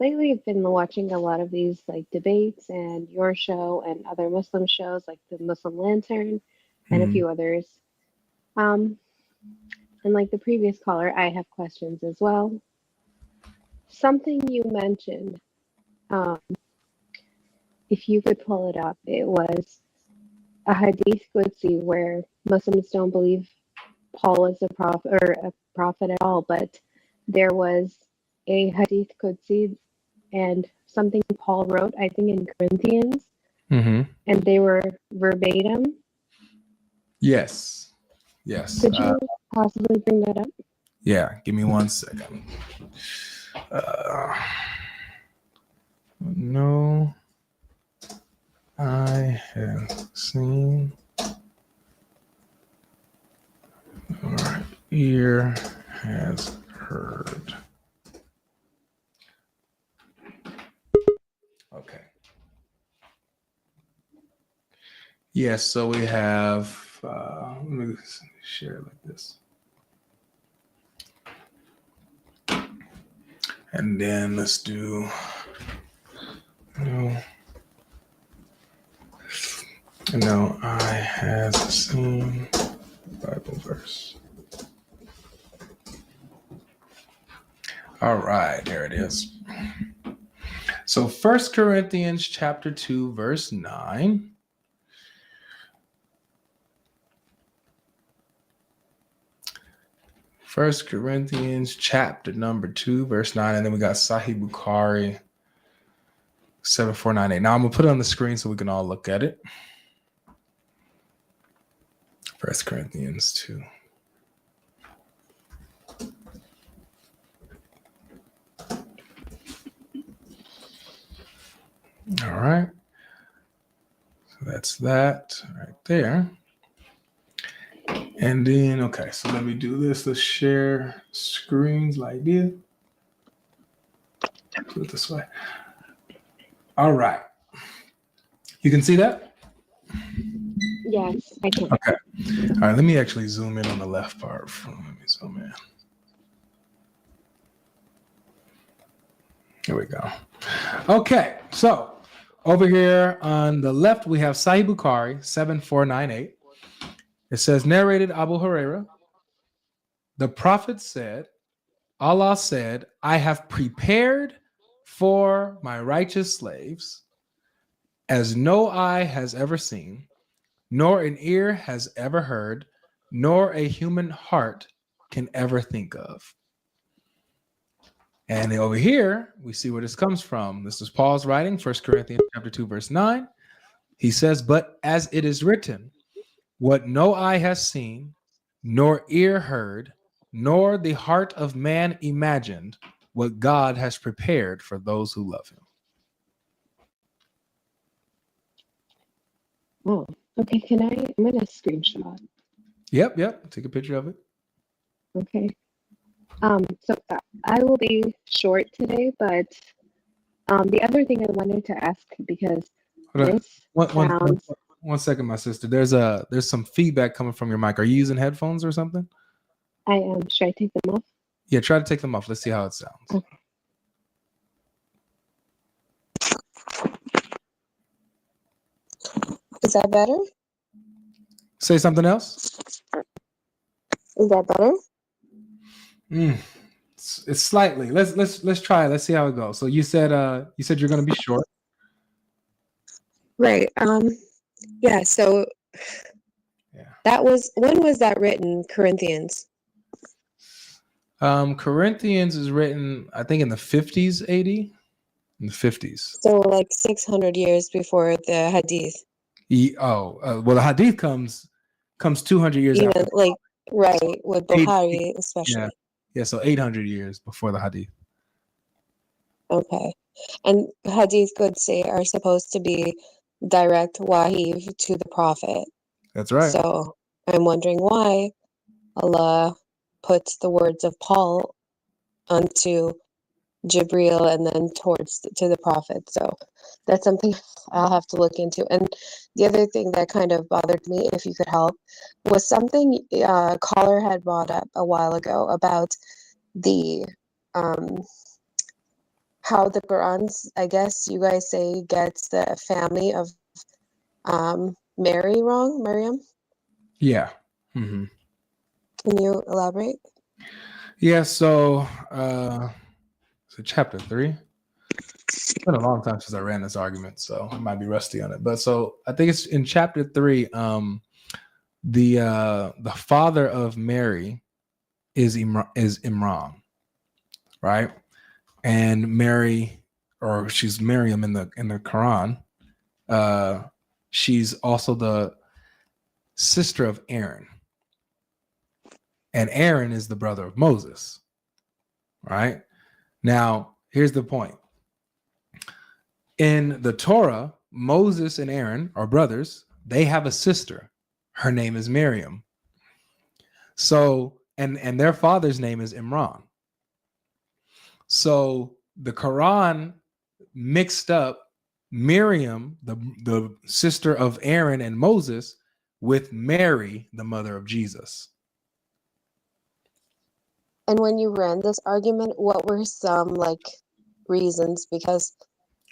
lately I've been watching a lot of these like debates and your show and other Muslim shows like the Muslim Lantern and a Hmm. few others. Um, and like the previous caller, I have questions as well. Something you mentioned, um, if you could pull it up, it was a hadith Qudsi where Muslims don't believe Paul is a prophet at all, but there was a hadith Qudsi and something Paul wrote, I think in Corinthians, Hmm. and they were verbatim. Yes. Yes. Could you possibly bring that up? Yeah. Give me 1 second. No, I have seen or ear has heard. Okay. Yes. So we have. Let me share it like this. And then let's do. No, I have seen Bible verse. All right, there it is. So 1 Corinthians chapter 2, verse 9. First Corinthians chapter number 2, verse 9, and then we got Sahih Bukhari 7498. Now I'm gonna put it on the screen so we can all look at it. 1 Corinthians 2. All right. So that's that right there. And then, okay, so let me do this. Let's share screens like this. Do it this way. All right. You can see that? Yes, I can. Okay. All right, let me actually zoom in on the left part. Let me zoom in. Here we go. Okay, so over here on the left, we have Sahih Bukhari 7498. It says, narrated Abu Huraira, the Prophet said, Allah said, I have prepared for my righteous slaves as no eye has ever seen, nor an ear has ever heard, nor a human heart can ever think of. And over here, we see where this comes from. This is Paul's writing, 1 Corinthians chapter 2, verse 9. He says, but as it is written, what no eye has seen, nor ear heard, nor the heart of man imagined, what God has prepared for those who love him. Oh, okay. I'm gonna screenshot. Yep. Take a picture of it. Okay. So I will be short today, but the other thing I wanted to ask because this sounds. 1 second, my sister. There's some feedback coming from your mic. Are you using headphones or something? I am. Should I take them off? Yeah, try to take them off. Let's see how it sounds. Okay. Is that better? Say something else. Is that better? It's slightly. Let's try it. Let's see how it goes. So you said you're going to be short. Right. Yeah. So. Yeah. When was that written? Corinthians. Corinthians is written, I think, in the 50s AD. In the 50s. So like 600 years before the Hadith. Well, the Hadith comes 200 years after. Like, right, with Bukhari especially. Yeah, so 800 years before the Hadith. Okay. And Hadith Qudsi are supposed to be direct wahi to the Prophet. That's right. So I'm wondering why Allah puts the words of Paul onto Jibril and then to the Prophet. So that's something I'll have to look into. And the other thing that kind of bothered me, if you could help, was something caller had brought up a while ago about the how the Quran's, I guess you guys say, gets the family of Mary wrong, Miriam? Yeah. Mm-hmm. Can you elaborate? Yeah. So chapter 3. It's been a long time since I ran this argument, so I might be rusty on it. But so I think it's in chapter 3. The father of Mary is Imran, right? And Mary, or she's Miriam in the Quran. She's also the sister of Aaron, and Aaron is the brother of Moses, right? Now, here's the point. In the Torah, Moses and Aaron are brothers. They have a sister. Her name is Miriam. So, and their father's name is Imran. So the Quran mixed up Miriam, the sister of Aaron and Moses, with Mary, the mother of Jesus. And when you ran this argument, what were some like reasons? Because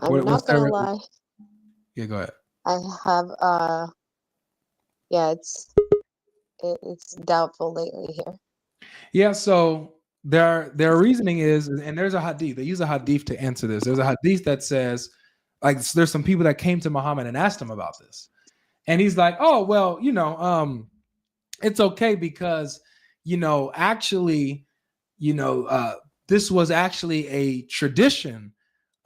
I'm not gonna lie. Yeah, go ahead. I have yeah, it's doubtful lately here. Yeah, so their reasoning is, and there's a hadith. They use a hadith to answer this. There's a hadith that says, like, there's some people that came to Muhammad and asked him about this, and he's like, "Oh, well, it's okay because, actually, this was actually a tradition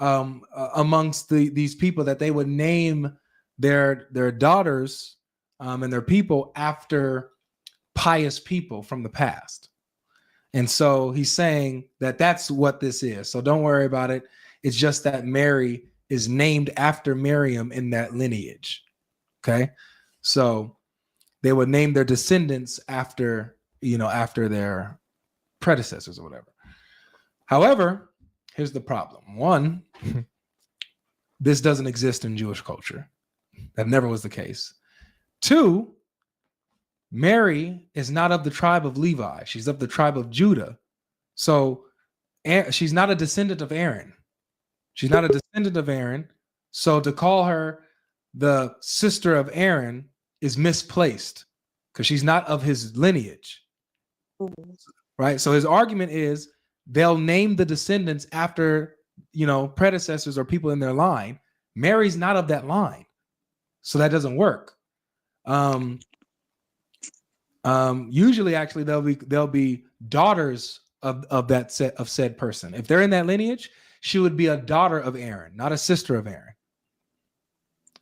amongst these people that they would name their daughters and their people after pious people from the past." And so he's saying that that's what this is. So don't worry about it. It's just that Mary is named after Miriam in that lineage. Okay. So they would name their descendants after their predecessors or whatever. However, here's the problem. One, this doesn't exist in Jewish culture. That never was the case. Two, Mary is not of the tribe of Levi. She's of the tribe of Judah. So she's not a descendant of Aaron. She's not a descendant of Aaron. So to call her the sister of Aaron is misplaced because she's not of his lineage. Right? So his argument is they'll name the descendants after, predecessors or people in their line. Mary's not of that line. So that doesn't work. Usually, actually, they'll be daughters of that said person. If they're in that lineage, she would be a daughter of Aaron, not a sister of Aaron.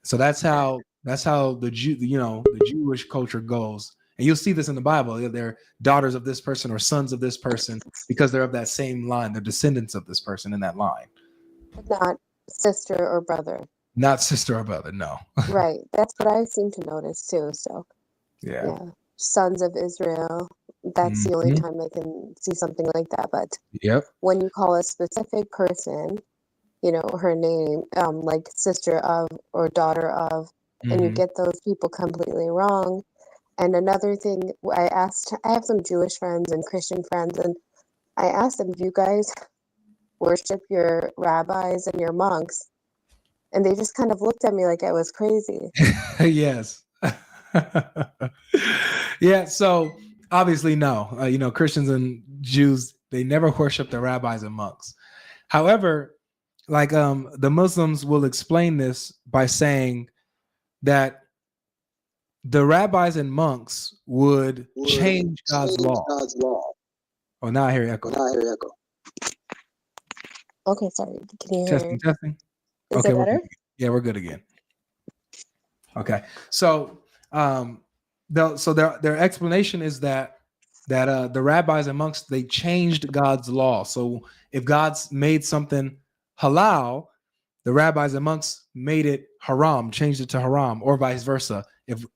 So that's how the Jewish culture goes, and you'll see this in the Bible. They're daughters of this person or sons of this person because they're of that same line. They're descendants of this person in that line. Not sister or brother. Not sister or brother. No. Right. That's what I seem to notice too. So yeah. Sons of Israel. That's the only time I can see something like that. But when you call a specific person, her name, like sister of or daughter of, and you get those people completely wrong. And another thing, I have some Jewish friends and Christian friends, and I asked them, do you guys worship your rabbis and your monks? And they just kind of looked at me like I was crazy. Yes. Yeah, so obviously no. Christians and Jews, they never worship the rabbis and monks. However, like the Muslims will explain this by saying that the rabbis and monks would change God's law. Oh, now I hear echo. Okay, sorry. Can you hear? Testing. Is it better? Yeah, we're good again. Okay, so their explanation is that the rabbis and monks, they changed God's law. So if God's made something halal, the rabbis and monks made it haram, changed it to haram, or vice versa.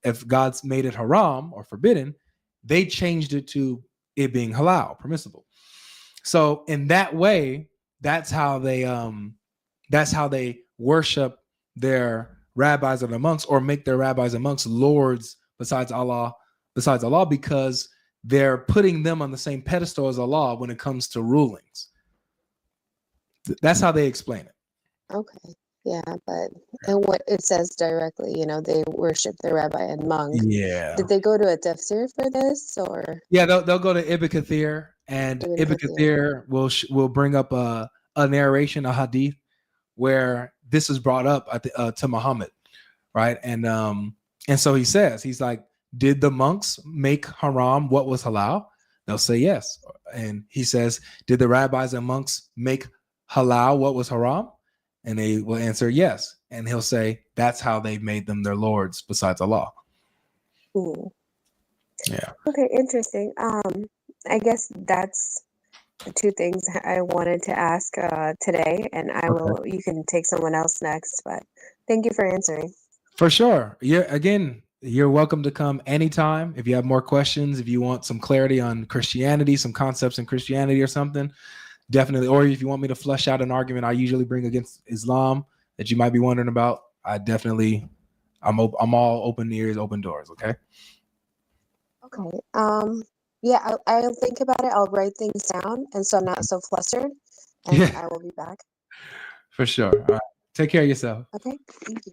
If God's made it haram or forbidden, they changed it to it being halal, permissible. So in that way, that's how they worship their rabbis or the monks, or make their rabbis and monks lords besides Allah, because they're putting them on the same pedestal as Allah when it comes to rulings. That's how they explain it. Okay. Yeah, but and what it says directly, they worship the rabbi and monk. Yeah. Did they go to a tafsir for this, or? Yeah, they'll go to Ibn Kathir, and Ibn Kathir will bring up a narration, a hadith, where this is brought up to Muhammad, right? And so he's like, did the monks make haram what was halal? They'll say yes. And he says, did the rabbis and monks make halal what was haram? And they will answer yes. And he'll say, that's how they made them their lords besides Allah. Ooh. Yeah. Okay, interesting. I guess that's the two things I wanted to ask today, and you can take someone else next, but thank you for answering. For sure. You're welcome to come anytime. If you have more questions, if you want some clarity on Christianity, some concepts in Christianity or something, definitely. Or if you want me to flesh out an argument I usually bring against Islam that you might be wondering about, I'm all open ears, open doors. Okay. Okay. Yeah, I'll think about it. I'll write things down, and so I'm not so flustered, and I will be back. For sure. All right. Take care of yourself. Okay. Thank you.